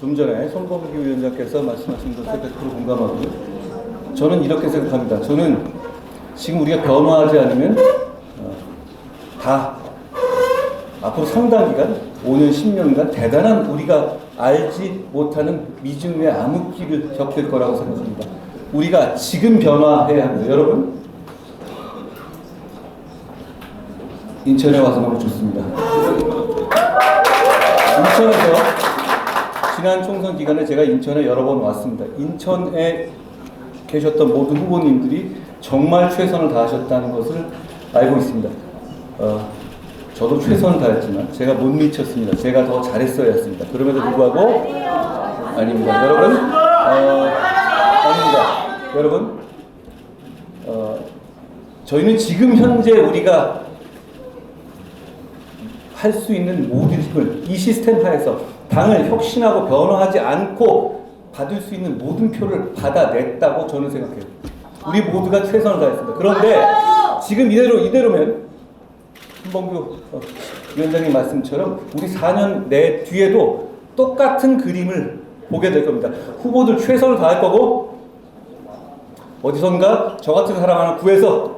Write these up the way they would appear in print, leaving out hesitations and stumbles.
좀 전에 손범규 위원장께서 말씀하신 것에 100% 공감하고요. 저는 이렇게 생각합니다. 저는 지금 우리가 변화하지 않으면 다 앞으로 상당 기간, 5년, 10년간 대단한 우리가 알지 못하는 미중의 암흑기를 겪을 거라고 생각합니다. 우리가 지금 변화해야 합니다. 여러분, 인천에 와서 너무 좋습니다. 인천에서 지난 총선 기간에 제가 인천에 여러 번 왔습니다. 인천에 계셨던 모든 후보님들이 정말 최선을 다하셨다는 것을 알고 있습니다. 저도 최선을 다했지만 제가 못 미쳤습니다. 제가 더 잘했어야 했습니다. 그럼에도 불구하고 아닙니다. 여러분, 아닙니다. 여러분, 저희는 지금 현재 우리가 할 수 있는 모든 힘을 이 시스템 하에서 당을 혁신하고 변화하지 않고 받을 수 있는 모든 표를 받아냈다고 저는 생각해요. 우리 모두가 최선을 다했습니다. 그런데 지금 이대로면 손범규 위원장님 말씀처럼 우리 4년 내 뒤에도 똑같은 그림을 보게 될 겁니다. 후보들 최선을 다할 거고 어디선가 저 같은 사람 하나 구해서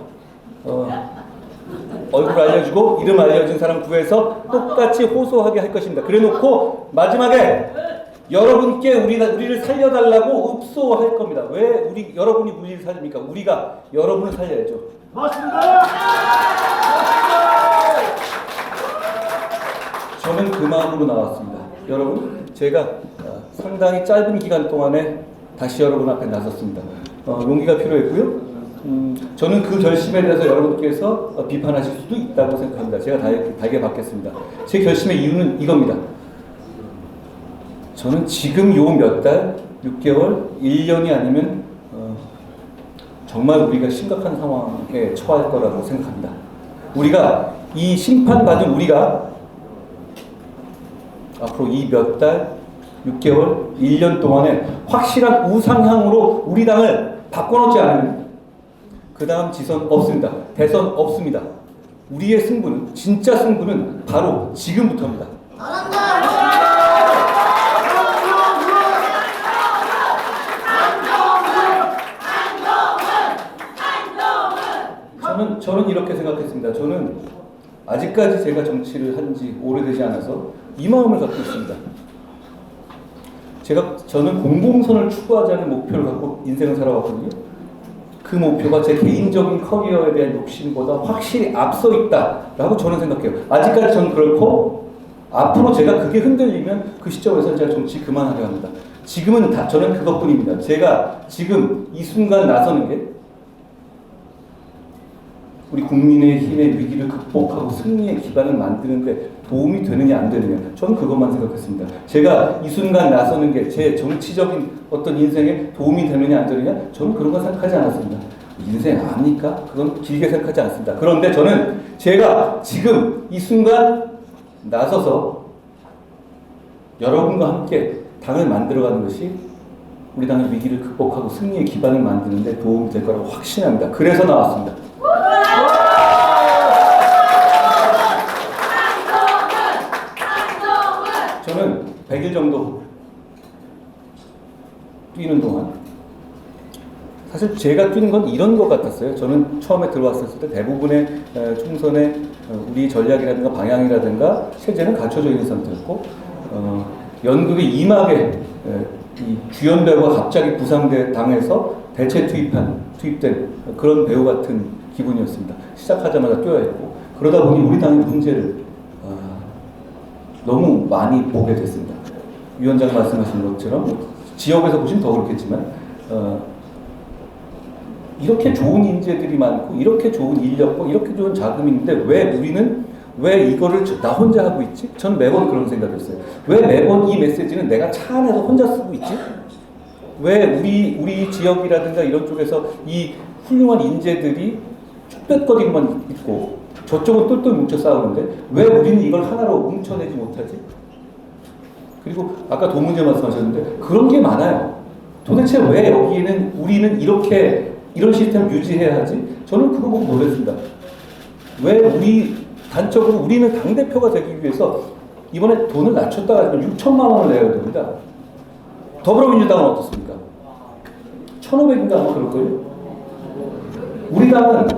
얼굴 알려주고 이름 알려준 사람 구해서 똑같이 호소하게 할 것입니다. 그래놓고 마지막에 여러분께 우리를 살려달라고 읍소할 겁니다. 왜 여러분이 우리를 살립니까? 우리가 여러분을 살려야죠. 맞습니다. 저는 그 마음으로 나왔습니다. 여러분, 제가 상당히 짧은 기간 동안에 다시 여러분 앞에 나섰습니다. 용기가 필요했고요. 저는 그 결심에 대해서 여러분께서 비판하실 수도 있다고 생각합니다. 제가 달게 받겠습니다. 제 결심의 이유는 이겁니다. 저는 지금 요 몇 달, 6개월, 1년이 아니면 정말 우리가 심각한 상황에 처할 거라고 생각합니다. 우리가 이 심판받은 우리가 앞으로 이 몇 달, 6개월, 1년 동안에 확실한 우상향으로 우리 당을 바꿔놓지 않으면 그 다음 지선 없습니다. 대선 없습니다. 우리의 승부는, 진짜 승부는 바로 지금부터입니다. 저는 이렇게 생각했습니다. 저는 아직까지 제가 정치를 한 지 오래되지 않아서 이 마음을 갖고 있습니다. 저는 공공선을 추구하자는 목표를 갖고 인생을 살아왔거든요. 그 목표가 제 개인적인 커리어에 대한 욕심보다 확실히 앞서 있다라고 저는 생각해요. 아직까지 저는 그렇고 앞으로 제가 그게 흔들리면 그 시점에서 제가 정치 그만하려 합니다. 지금은 저는 그것뿐입니다. 제가 지금 이 순간 나서는 게 우리 국민의 힘의 위기를 극복하고 승리의 기반을 만드는데 도움이 되느냐 안 되느냐, 저는 그것만 생각했습니다. 제가 이 순간 나서는 게 제 정치적인 어떤 인생에 도움이 되느냐 안 되느냐, 저는 그런 거 생각하지 않았습니다. 인생 압니까? 그건 길게 생각하지 않습니다. 그런데 저는 제가 지금 이 순간 나서서 여러분과 함께 당을 만들어가는 것이 우리 당의 위기를 극복하고 승리의 기반을 만드는 데 도움이 될 거라고 확신합니다. 그래서 나왔습니다. 저는 100일 정도 뛰는 동안 사실 제가 뛰는 건 이런 것 같았어요. 저는 처음에 들어왔을 때 대부분의 총선의 우리 전략이라든가 방향이라든가 체제는 갖춰져 있는 상태였고 연극의 2막에 이 주연 배우가 갑자기 부상당해서 대체 투입된 그런 배우 같은 기분이었습니다. 시작하자마자 뛰어야 했고, 그러다 보니 우리 당의 문제를 너무 많이 보게 됐습니다. 위원장 말씀하신 것처럼 지역에서 보시면 더 그렇겠지만 이렇게 좋은 인재들이 많고 이렇게 좋은 인력과 이렇게 좋은 자금이 있는데 왜 이거를 나 혼자 하고 있지? 저는 매번 그런 생각했어요. 왜 매번 이 메시지는 내가 차 안에서 혼자 쓰고 있지? 왜 우리 지역이라든가 이런 쪽에서 이 훌륭한 인재들이 쭈뼛거리고만 있고 저쪽은 똘똘 뭉쳐 싸우는데 왜 우리는 이걸 하나로 뭉쳐내지 못하지? 그리고 아까 돈 문제 말씀하셨는데 그런 게 많아요. 도대체 왜 여기에는 우리는 이런 시스템을 유지해야 하지? 저는 그거 보고 놀랐습니다. 왜 우리는 당대표가 되기 위해서 이번에 돈을 낮췄다가 6천만 원을 내야 됩니다. 더불어민주당은 어떻습니까? 1,500인가 아마 그럴걸요? 우리 당은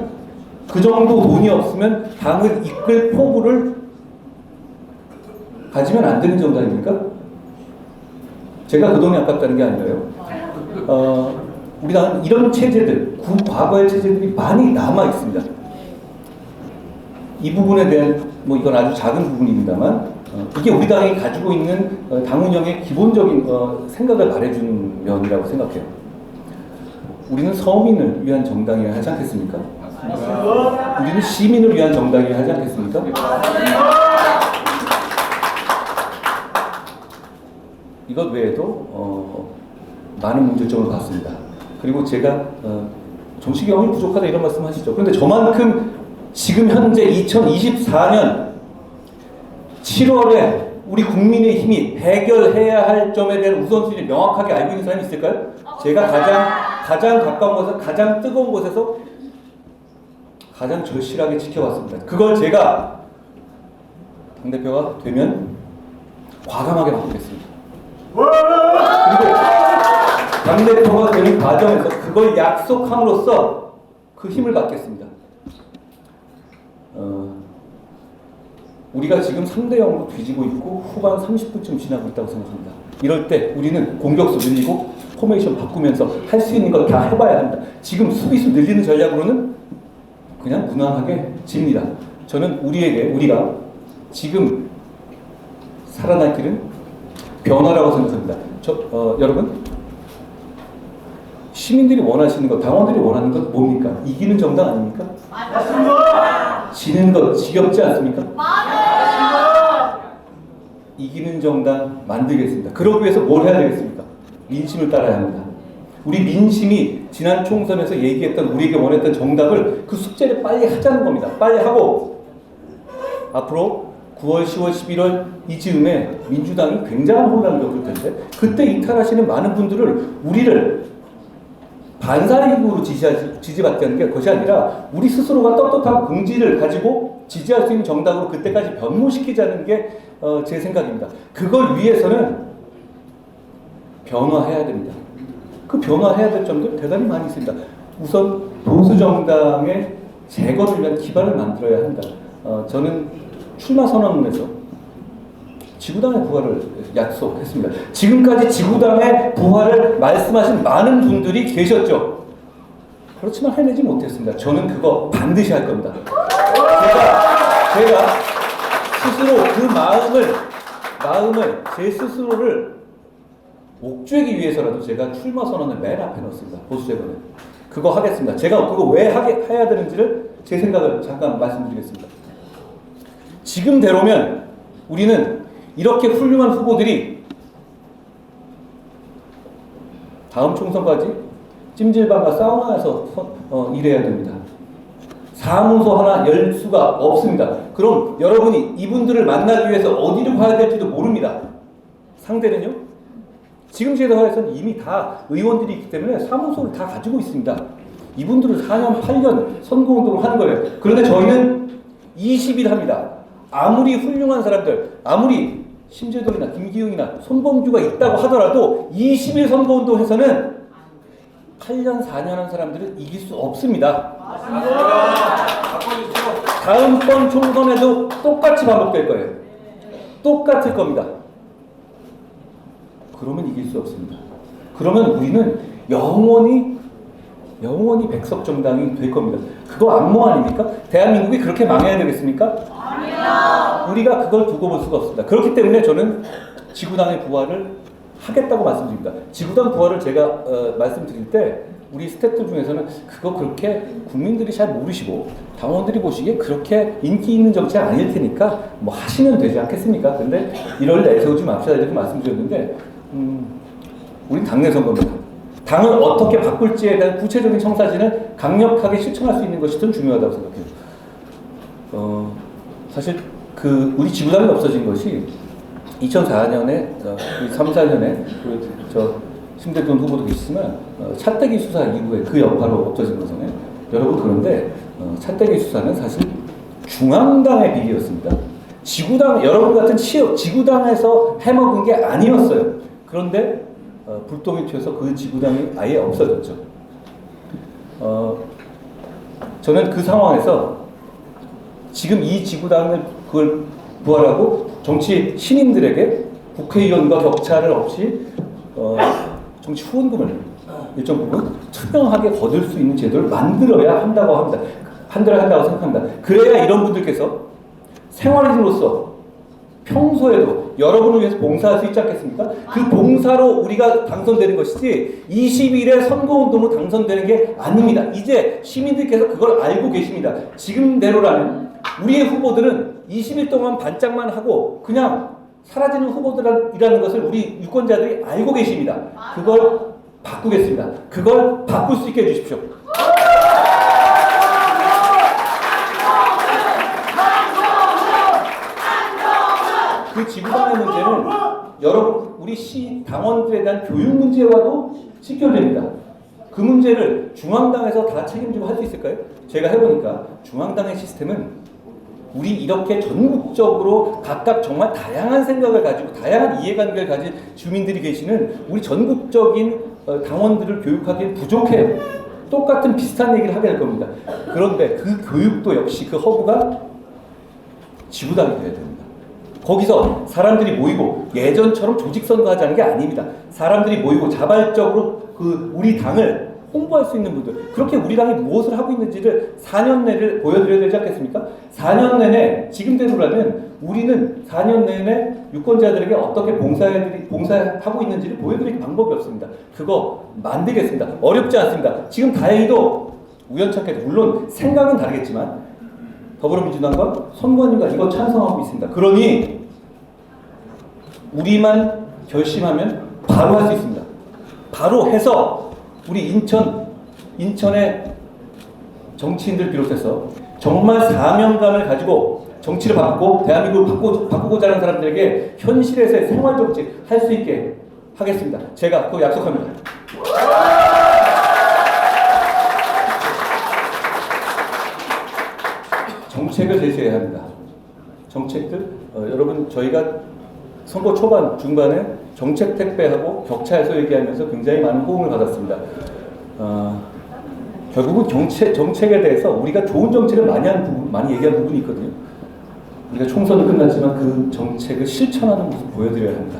그 정도 돈이 없으면 당을 이끌 포부를 가지면 안 되는 정도 아닙니까? 제가 그 돈이 아깝다는 게 아니라요. 우리 당은 이런 체제들, 과거의 체제들이 많이 남아 있습니다. 이 부분에 대한 이건 아주 작은 부분입니다만 이게 우리 당이 가지고 있는 당 운영의 기본적인 생각을 말해주는 면이라고 생각해요. 우리는 서민을 위한 정당이어야 하지 않겠습니까? 우리는 시민을 위한 정당이어야 하지 않겠습니까? 이것 외에도 많은 문제점을 봤습니다. 그리고 제가 정치 경험이 부족하다 이런 말씀 하시죠. 그런데 저만큼 지금 현재 2024년 7월에 우리 국민의힘이 해결해야 할 점에 대한 우선순위를 명확하게 알고 있는 사람이 있을까요? 제가 가장 가까운 곳에서 가장 뜨거운 곳에서 가장 절실하게 지켜왔습니다. 그걸 제가 당대표가 되면 과감하게 바꾸겠습니다. 그리고 당대표가 되는 과정에서 그걸 약속함으로써 그 힘을 받겠습니다. 우리가 지금 3대0으로 뒤지고 있고 후반 30분쯤 지나고 있다고 생각합니다. 이럴 때 우리는 공격수 늘리고 포메이션 바꾸면서 할 수 있는 걸 다 해봐야 합니다. 지금 수비수 늘리는 전략으로는 그냥 무난하게 집니다. 저는 우리가 지금 살아날 길은 변화라고 생각합니다. 여러분, 시민들이 원하시는 것, 당원들이 원하는 것 뭡니까? 이기는 정당 아닙니까? 맞습니다. 지는 것 지겹지 않습니까? 맞아요. 이기는 정당 만들겠습니다. 그러기 위해서 뭘 해야 되겠습니까? 민심을 따라야 합니다. 우리 민심이 지난 총선에서 얘기했던 우리에게 원했던 정답을 그 숙제를 빨리 하자는 겁니다. 빨리 하고 앞으로 9월, 10월, 11월 이 즈음에 민주당이 굉장한 혼란을 겪을 텐데 그때 이탈하시는 많은 분들을 우리를 반사이익으로 지지받는 게 것이 아니라 우리 스스로가 떳떳한 긍지를 가지고 지지할 수 있는 정당으로 그때까지 변모시키자는 게 제 생각입니다. 그걸 위해서는 변화해야 됩니다. 그 변화해야 될 점들 대단히 많이 있습니다. 우선 보수 정당의 재건을 위한 기반을 만들어야 한다. 저는 출마 선언문에서 지구당의 부활을 약속했습니다. 지금까지 지구당의 부활을 말씀하신 많은 분들이 계셨죠. 그렇지만 해내지 못했습니다. 저는 그거 반드시 할 겁니다. 제가 스스로 그 마음을 제 스스로를 옥죄기 위해서라도 제가 출마 선언을 맨 앞에 넣었습니다. 보수 재건에. 그거 하겠습니다. 제가 그거 왜 해야 되는지를 제 생각을 잠깐 말씀드리겠습니다. 지금대로면 우리는 이렇게 훌륭한 후보들이 다음 총선까지 찜질방과 사우나에서 일해야 됩니다. 사무소 하나 열 수가 없습니다. 그럼 여러분이 이분들을 만나기 위해서 어디로 가야 될지도 모릅니다. 상대는요? 지금 제도화에서는 이미 다 의원들이 있기 때문에 사무소를 다 가지고 있습니다. 이분들은 4년, 8년 선거운동을 하는 거예요. 그런데 저희는 20일 합니다. 아무리 훌륭한 사람들, 아무리 심재동이나 김기웅이나 손범규가 있다고 하더라도 20일 선거운동에서는 8년, 4년 한 사람들은 이길 수 없습니다. 다음번 총선에도 똑같이 반복될 거예요. 똑같을 겁니다. 그러면 이길 수 없습니다. 그러면 우리는 영원히 백석 정당이 될 겁니다. 그거 안모 아닙니까? 대한민국이 그렇게 망해야 되겠습니까? 아니요. 우리가 그걸 두고 볼 수가 없습니다. 그렇기 때문에 저는 지구당의 부활을 하겠다고 말씀드립니다. 지구당 부활을 제가 말씀드릴 때 우리 스태프들 중에서는 그거 그렇게 국민들이 잘 모르시고 당원들이 보시기에 그렇게 인기 있는 정책 아닐 테니까 뭐 하시면 되지 않겠습니까? 근데 이럴 내세우지 맙시다 이렇게 말씀드렸는데 우린 당내 선거입니다. 당을 어떻게 바꿀지에 대한 구체적인 청사진을 강력하게 실천할 수 있는 것이 더 중요하다고 생각해요. 사실 우리 지구당이 없어진 것이 2004년에 3, 4년에 심재돈 후보도 계시지만 차떼기 수사 이후에 그 여파로 없어진 거잖아요. 여러분 그런데 차떼기 수사는 사실 중앙당의 비리였습니다. 여러분 같은 지구당에서 해먹은 게 아니었어요. 그런데 불똥이 튀어서 그 지구당이 아예 없어졌죠. 저는 그 상황에서 지금 이 지구당을 그걸 부활하고 정치 신인들에게 국회의원과 격차를 없이 정치 후원금을 일정 부분 투명하게 거둘 수 있는 제도를 만들어야 한다고 생각합니다. 그래야 이런 분들께서 생활인으로서 평소에도 여러분을 위해서 봉사할 수 있지 않겠습니까? 그 봉사로 우리가 당선되는 것이지 20일에 선거운동으로 당선되는 게 아닙니다. 이제 시민들께서 그걸 알고 계십니다. 지금대로라면 우리의 후보들은 20일 동안 반짝만 하고 그냥 사라지는 후보들이라는 것을 우리 유권자들이 알고 계십니다. 그걸 바꾸겠습니다. 그걸 바꿀 수 있게 해주십시오. 그 지구당의 문제는 여러분 우리 시 당원들에 대한 교육 문제와도 직결됩니다. 그 문제를 중앙당에서 다 책임지고 할 수 있을까요? 제가 해보니까 중앙당의 시스템은 우리 이렇게 전국적으로 각각 정말 다양한 생각을 가지고 다양한 이해관계를 가진 주민들이 계시는 우리 전국적인 당원들을 교육하기엔 부족해요. 똑같은 비슷한 얘기를 하게 될 겁니다. 그런데 그 교육도 역시 그 허브가 지구당이 돼야 됩니다. 거기서 사람들이 모이고 예전처럼 조직선거 하자는 게 아닙니다. 사람들이 모이고 자발적으로 그 우리 당을 홍보할 수 있는 분들, 그렇게 우리 당이 무엇을 하고 있는지를 4년 내를 보여드려야 되지 않겠습니까? 4년 내내 지금대로라면 우리는 4년 내내 유권자들에게 어떻게 봉사하고 있는지를 보여드릴 방법이 없습니다. 그거 만들겠습니다. 어렵지 않습니다. 지금 다행히도 우연찮게 물론 생각은 다르겠지만 더불어민주당과 선관위가 이거 찬성하고 있습니다. 그러니 우리만 결심하면 바로 할 수 있습니다. 바로 해서 우리 인천의 정치인들 비롯해서 정말 사명감을 가지고 정치를 바꾸고 대한민국을 바꾸고자 하는 사람들에게 현실에서의 생활정치 할 수 있게 하겠습니다. 제가 그거 약속합니다. 정책을 제시해야 합니다. 정책들, 여러분 저희가 선거 초반, 중반에 정책 택배하고 격차 해소 얘기하면서 굉장히 많은 호응을 받았습니다. 결국은 정책에 대해서 우리가 좋은 정책을 많이 얘기한 부분이 있거든요. 우리가 총선은 끝났지만 그 정책을 실천하는 모습 보여드려야 합니다.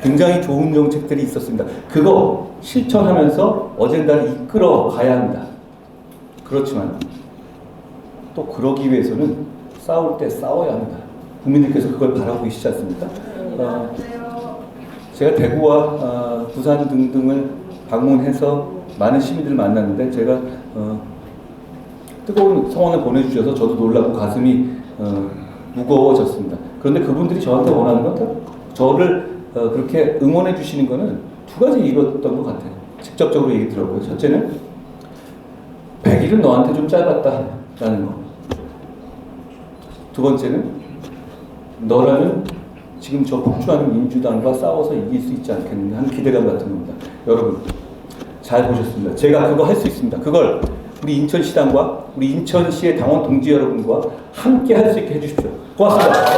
굉장히 좋은 정책들이 있었습니다. 그거 실천하면서 어젠다를 이끌어 가야 합니다. 그렇지만 또 그러기 위해서는 싸울 때 싸워야 합니다. 국민들께서 그걸 바라고 계시지 않습니까? 제가 대구와 부산 등등을 방문해서 많은 시민들을 만났는데 제가 뜨거운 성원을 보내주셔서 저도 놀라고 가슴이 무거워졌습니다. 그런데 그분들이 저한테 원하는 건 저를 그렇게 응원해 주시는 거는 두 가지 이유였던 것 같아요. 직접적으로 얘기 들었고요. 첫째는 100일은 너한테 좀 짧았다라는 거. 두 번째는 너라는 지금 저 폭주하는 민주당과 싸워서 이길 수 있지 않겠느냐 하는 기대감 같은 겁니다. 여러분 잘 보셨습니다. 제가 그거 할 수 있습니다. 그걸 우리 인천시당과 우리 인천시의 당원 동지 여러분과 함께 할 수 있게 해주십시오. 고맙습니다.